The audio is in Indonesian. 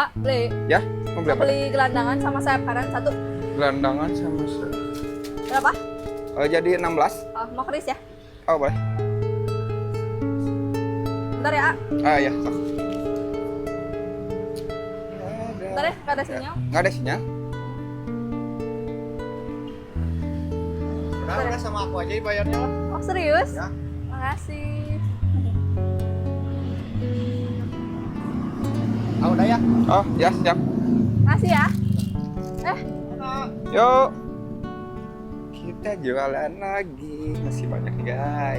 Pak, beli. Ya, mau beli apa? Beli gelandangan sama sayap kanan satu. Gelandangan sama Berapa? jadi 16. Oh, mau keris ya? Oh, boleh. Bentar ya, A. Ah, ya. Oh. Bentar ya, nggak ada sinyal. Nggak ada sinyal. Udah sama aku aja bayarnya lah. Oh, serius? Ya. Makasih. Ah, udah ya. Oh, ya, siap. Makasih ya. Yuk. Kita jualan lagi. Masih banyak nih, guys.